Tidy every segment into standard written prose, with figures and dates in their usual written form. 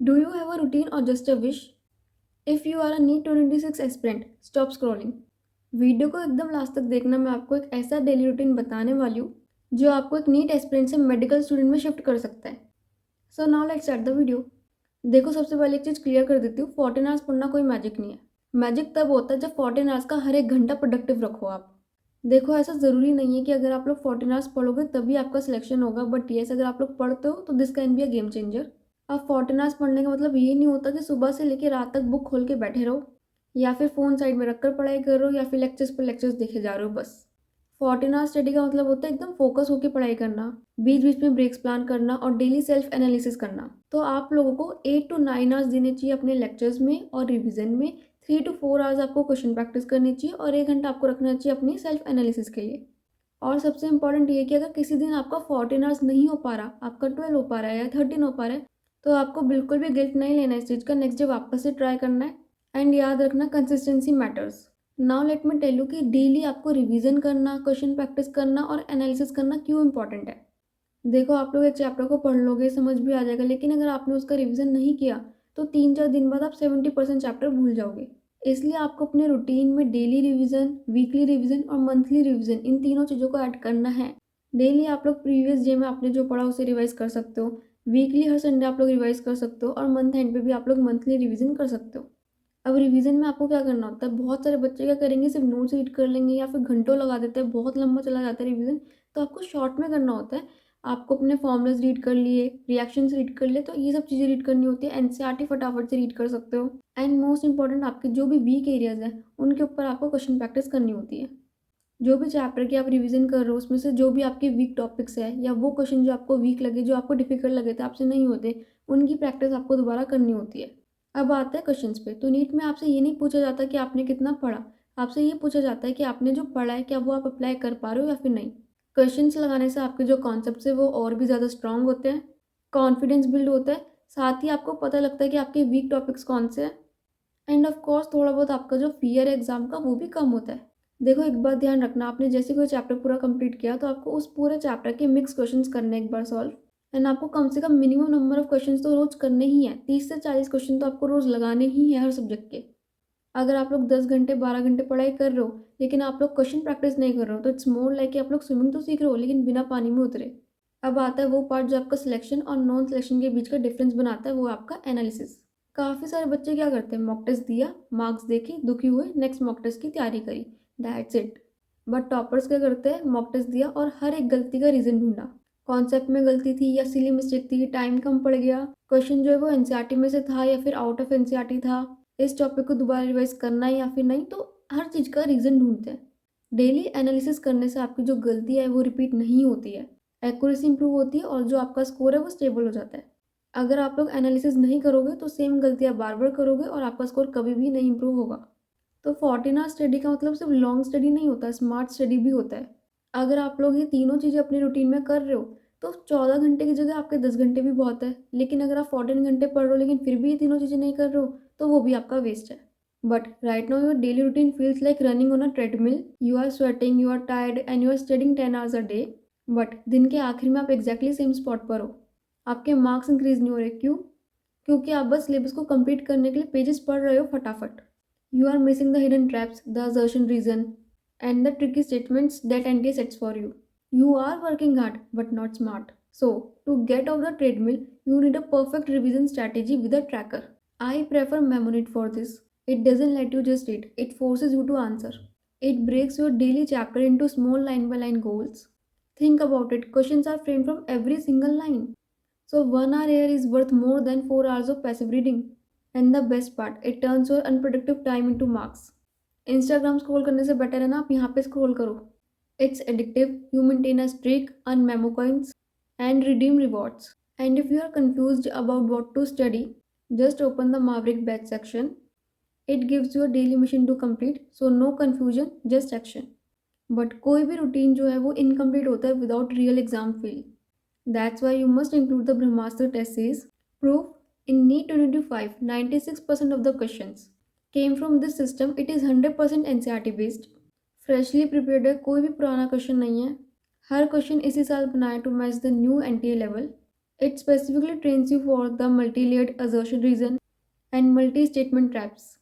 Do you have a routine or just a wish? If you are a NEET 2026 aspirant, stop scrolling. Video को एकदम last तक देखना। मैं आपको एक ऐसा डेली रूटीन बताने वाली हूँ जो आपको एक नीट एस्पिरेंट से मेडिकल स्टूडेंट में शिफ्ट कर सकता है। So now let's start the video. देखो, सबसे पहले एक चीज़ क्लियर कर देती हूँ, 14 आवर्स पढ़ना कोई मैजिक नहीं है। मैजिक तब होता है जब 14 आवर्स का हर एक घंटा प्रोडक्टिव रखो आप। देखो, ऐसा ज़रूरी नहीं है कि अगर आप लोग 14 आवर्स पढ़ोगे तभी आपका सिलेक्शन होगा, बट येस, अगर आप लोग पढ़ते हो तो this can be a game changer. अब 14 आवर्स पढ़ने का मतलब ये नहीं होता कि सुबह से लेकर रात तक बुक खोल के बैठे रहो या फिर फ़ोन साइड में रखकर पढ़ाई कर रहे हो या फिर लेक्चर्स पर लेक्चर्स देखे जा रहे हो बस। 14 आवर्स स्टडी का मतलब होता है एकदम फोकस होकर पढ़ाई करना, बीच बीच में ब्रेक्स प्लान करना और डेली सेल्फ एनालिसिस करना। तो आप लोगों को 8 to 9 आवर्स देने चाहिए अपने लेक्चर्स में और रिविजन में। 3 to 4 आवर्स आपको क्वेश्चन प्रैक्टिस करनी चाहिए और 1 घंटा आपको रखना चाहिए अपनी सेल्फ एनालिसिस के लिए। और सबसे इंपॉर्टेंट ये है कि अगर किसी दिन आपका 14 आवर्स नहीं हो पा रहा, आपका 12 हो पा रहा है या 13 हो पा रहा है, तो आपको बिल्कुल भी गिल्ट नहीं लेना इस चीज़ का। नेक्स्ट डे वापस से ट्राई करना है। एंड याद रखना, consistency matters. Now let me tell you कि डेली आपको रिवीजन करना, क्वेश्चन प्रैक्टिस करना और एनालिसिस करना क्यों इंपॉर्टेंट है। देखो, आप लोग एक चैप्टर को पढ़ लोगे, समझ भी आ जाएगा, लेकिन अगर आपने उसका रिवीजन नहीं किया तो 3-4 दिन बाद आप 70% चैप्टर भूल जाओगे। इसलिए आपको अपने रूटीन में डेली रिवीजन, वीकली रिवीजन और मंथली रिवीजन, इन तीनों चीज़ों को ऐड करना है। डेली आप लोग प्रीवियस डे में आपने जो पढ़ा उसे रिवाइज कर सकते हो। वीकली हर संडे आप लोग रिवाइज कर सकते हो और मंथ एंड पे भी आप लोग मंथली रिवीजन कर सकते हो। अब रिवीजन में आपको क्या करना होता है, बहुत सारे बच्चे क्या करेंगे, सिर्फ नोट्स रीड कर लेंगे या फिर घंटों लगा देते हैं, बहुत लंबा चला जाता है रिवीजन। तो आपको शॉर्ट में करना होता है। आपको अपने फॉर्मूलाज रीड कर लिए, रिएक्शंस रीड कर लिए, तो ये सब चीज़ें रीड करनी होती है। एनसीईआरटी फटाफट से रीड कर सकते हो। एंड मोस्ट इंपॉर्टेंट, आपके जो भी वीक एरियाज हैं उनके ऊपर आपको क्वेश्चन प्रैक्टिस करनी होती है। जो भी चैप्टर की आप रिवीजन कर रहे हो उसमें से जो भी आपके वीक टॉपिक्स है या वो क्वेश्चन जो आपको वीक लगे, जो आपको डिफिकल्ट लगे थे, आपसे नहीं होते, उनकी प्रैक्टिस आपको दोबारा करनी होती है। अब आता है क्वेश्चंस पे। तो नीट में आपसे ये नहीं पूछा जाता कि आपने कितना पढ़ा, आपसे ये पूछा जाता है कि आपने जो पढ़ा है क्या वो आप अप्लाई कर पा रहे हो या फिर नहीं। क्वेश्चंस लगाने से आपके जो कॉन्सेप्ट्स है वो और भी ज़्यादा स्ट्रांग होते हैं, कॉन्फिडेंस बिल्ड होता है, साथ ही आपको पता लगता है कि आपके वीक टॉपिक्स कौन से हैं। एंड ऑफ कोर्स थोड़ा बहुत आपका जो फियर है एग्जाम का वो भी कम होता है। देखो, एक बात ध्यान रखना, आपने जैसे कोई चैप्टर पूरा कंप्लीट किया तो आपको उस पूरे चैप्टर के मिक्स क्वेश्चंस करने एक बार सॉल्व। एंड आपको कम से कम मिनिमम नंबर ऑफ क्वेश्चंस तो रोज करने ही है। 30 से 40 क्वेश्चन तो आपको रोज लगाने ही है हर सब्जेक्ट के। अगर आप लोग 10 घंटे 12 घंटे पढ़ाई कर रहे हो लेकिन आप लोग क्वेश्चन प्रैक्टिस नहीं कर रहे हो तो इट्स मोर लाइक कि आप लोग स्विमिंग तो सीख रहे हो लेकिन बिना पानी में उतरे। अब आता है वो पार्ट जो आपका सिलेक्शन और नॉन सिलेक्शन के बीच का डिफरेंस बनाता है, वो आपका एनालिसिस। काफ़ी सारे बच्चे क्या करते हैं, मॉक टेस्ट दिया, मार्क्स देखे, दुखी हुए, नेक्स्ट मॉक टेस्ट की तैयारी करी, दैट्स इट। बट टॉपर्स क्या करते हैं, मॉक टेस्ट दिया और हर एक गलती का रीज़न ढूंढा। कॉन्सेप्ट में गलती थी या सिली मिस्टेक थी, टाइम कम पड़ गया, क्वेश्चन जो है वो एनसीईआरटी में से था या फिर आउट ऑफ एनसीईआरटी था, इस टॉपिक को दोबारा रिवाइज करना है या फिर नहीं, तो हर चीज़ का रीज़न ढूंढते हैं। डेली एनालिसिस करने से आपकी जो गलती है वो रिपीट नहीं होती है, एक्यूरेसी इंप्रूव होती है और जो आपका स्कोर है वो स्टेबल हो जाता है। अगर आप लोग एनालिसिस नहीं करोगे तो सेम गलतियाँ बार बार करोगे और आपका स्कोर कभी भी नहीं इंप्रूव होगा। तो 14 आवर स्टडी का मतलब सिर्फ लॉन्ग स्टडी नहीं होता, स्मार्ट स्टडी भी होता है। अगर आप लोग ये तीनों चीज़ें अपनी रूटीन में कर रहे हो तो 14 घंटे की जगह आपके 10 घंटे भी बहुत है। लेकिन अगर आप 14 घंटे पढ़ रहे हो लेकिन फिर भी ये तीनों चीज़ें नहीं कर रहे हो तो वो भी आपका वेस्ट है। But right now your daily routine feels like running on a treadmill. You are sweating, you are tired and you are studying 10 hours a day. But दिन के आखिर में आप एग्जैक्टली सेम स्पॉट पर हो। आपके मार्क्स इंक्रीज नहीं हो रहे, क्यों? क्योंकि आप बस सिलेबस को कंप्लीट करने के लिए पेजेस पढ़ रहे हो फटाफट। You are missing the hidden traps, the assertion reason, and the tricky statements that NTA sets for you. You are working hard but not smart. So, to get off the treadmill, you need a perfect revision strategy with a tracker. I prefer Memonit for this. It doesn't let you just read, it forces you to answer. It breaks your daily chapter into small line by line goals. Think about it, questions are framed from every single line. So 1 hour here is worth more than 4 hours of passive reading. And the best part, it turns your unproductive time into marks. Instagram scroll करने से better है ना आप यहाँ पे scroll करो। It's addictive, you maintain a streak, earn memo coins and redeem rewards. And if you are confused about what to study, just open the Maverick batch section. It gives you a daily mission to complete, so no confusion, just action. But कोई भी routine जो है वो incomplete होता है without real exam feel. That's why you must include the Brahmastra test series. Proof, in NEET 2025, 96% of the questions came from this system. It is 100% NCERT based. Freshly prepared है, कोई भी पुराना क्वेश्चन नहीं है। हर क्वेश्चन इसी साल बनाया to match the new NTA level. It specifically trains you for the multi-layered assertion reason and multi-statement traps.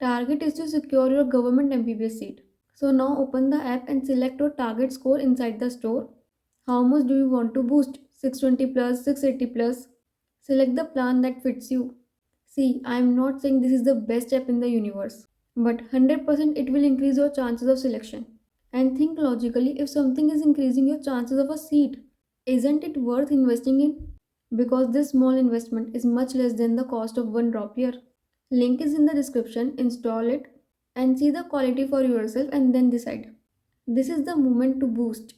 Target is to secure your government MBBS seat. So now open the app and select your target score inside the store. How much do you want to boost? 620 plus, 680 plus. Select the plan that fits you. See, I am not saying this is the best app in the universe, but 100% it will increase your chances of selection. And think logically, if something is increasing your chances of a seat, isn't it worth investing in? Because this small investment is much less than the cost of one drop here. Link is in the description, install it and see the quality for yourself and then decide. This is the moment to boost.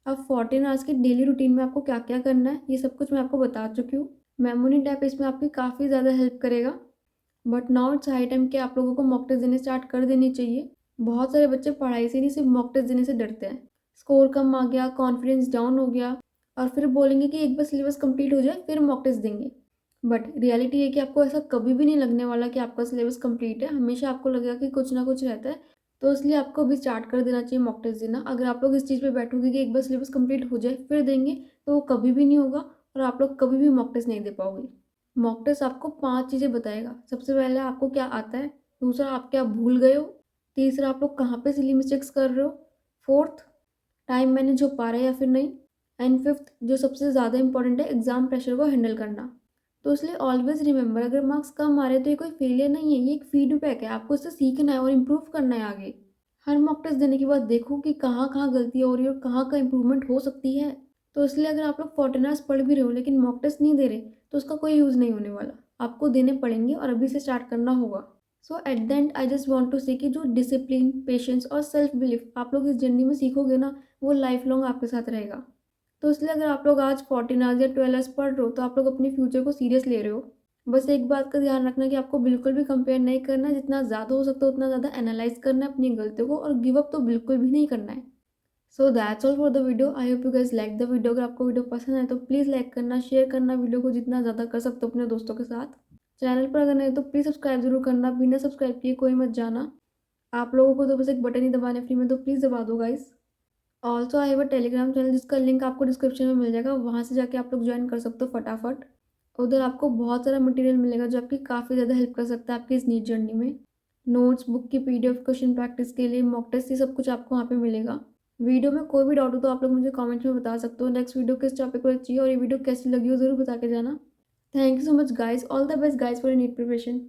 अब 14 hours के daily routine में आपको क्या क्या करना है ये सब कुछ मैं आपको बता चुकी हूँ। मेमोनी टैप इसमें आपकी काफ़ी ज़्यादा हेल्प करेगा। But now it's high time कि आप लोगों को मॉक टेस्ट देने स्टार्ट कर देनी चाहिए। बहुत सारे बच्चे पढ़ाई से नहीं सिर्फ मॉक टेस्ट देने से डरते हैं। स्कोर कम आ गया, कॉन्फिडेंस डाउन हो गया और फिर बोलेंगे कि एक बार सिलेबस कंप्लीट हो जाए फिर मॉक टेस्ट देंगे। बट रियलिटी है कि आपको ऐसा कभी भी नहीं लगने वाला कि आपका सिलेबस कंप्लीट है। हमेशा आपको लगेगा कि कुछ ना कुछ रहता है। तो इसलिए आपको अभी स्टार्ट कर देना चाहिए मॉक टेस्ट देना। अगर आप लोग इस चीज़ पे बैठोगे कि एक बार सिलेबस कंप्लीट हो जाए फिर देंगे तो वो कभी भी नहीं होगा और आप लोग कभी भी मॉक टेस्ट नहीं दे पाओगे। मॉक टेस्ट आपको 5 चीज़ें बताएगा। सबसे पहले आपको क्या आता है, दूसरा आप क्या भूल गए हो, तीसरा आप लोग कहाँ पे सिली मिस्टेक्स कर रहे हो, फोर्थ टाइम मैनेज हो पा रहा है या फिर नहीं, एंड फिफ्थ जो सबसे ज़्यादा इंपॉर्टेंट है एग्जाम प्रेशर को हैंडल करना। तो इसलिए ऑलवेज रिमेंबर अगर मार्क्स कम आ रहे हैं तो ये कोई फेलियर नहीं है, ये एक फीडबैक है। आपको इससे सीखना है और इम्प्रूव करना है आगे। हर मॉक टेस्ट देने के बाद देखो कि कहाँ कहाँ गलती हो रही है और कहाँ का इम्प्रूवमेंट हो सकती है। तो इसलिए अगर आप लोग 14 आवर्स पढ़ भी रहे हो लेकिन मॉक टेस्ट नहीं दे रहे तो उसका कोई यूज़ नहीं होने वाला। आपको देने पड़ेंगे और अभी से स्टार्ट करना होगा। So at the end I just want to say कि जो डिसिप्लिन, पेशेंस और सेल्फ बिलीफ आप लोग इस जर्नी में सीखोगे ना वो लाइफ लॉन्ग आपके साथ रहेगा। तो इसलिए अगर आप लोग आज 14 आवर्स या 12 आवर्स पढ़ रहे हो तो आप लोग अपने फ्यूचर को सीरियस ले रहे हो। बस एक बात का ध्यान रखना कि आपको बिल्कुल भी कंपेयर नहीं करना है। जितना ज़्यादा हो सकता है उतना ज़्यादा एनालाइज करना है अपनी गलतियों को और गिव अप तो बिल्कुल भी नहीं करना है। So that's all for the video. I hope you guys like the video. अगर आपको वीडियो पसंद आए तो प्लीज़ लाइक करना, शेयर करना वीडियो को जितना ज़्यादा कर सकते हो अपने दोस्तों के साथ। चैनल पर अगर नहीं तो प्लीज़ सब्सक्राइब जरूर करना, बिना सब्सक्राइब किए कोई मत जाना। आप लोगों को तो बस एक बटन ही दबाने फ्री में, तो प्लीज़ दबा दो guys. Also I have a Telegram channel जिसका लिंक आपको डिस्क्रिप्शन में मिल जाएगा, वहाँ से जाके आप लोग ज्वाइन कर सकते हो फटाफट। उधर आपको बहुत सारा मटेरियल मिलेगा जो आपकी काफ़ी ज़्यादा हेल्प कर सकता है आपकी इस नीट जर्नी में। नोट्स, बुक की पीडीएफ, क्वेश्चन प्रैक्टिस के लिए मॉक टेस्ट, ये सब कुछ आपको वहाँ पे मिलेगा। वीडियो में कोई भी डाउट हो तो आप लोग मुझे कमेंट में बता सकते हो। नेक्स्ट वीडियो किस टॉपिक पर चाहिए और ये वीडियो कैसी लगी हो ज़रूर बता के जाना। Thank you so much guys, all the best guys for NEET preparation.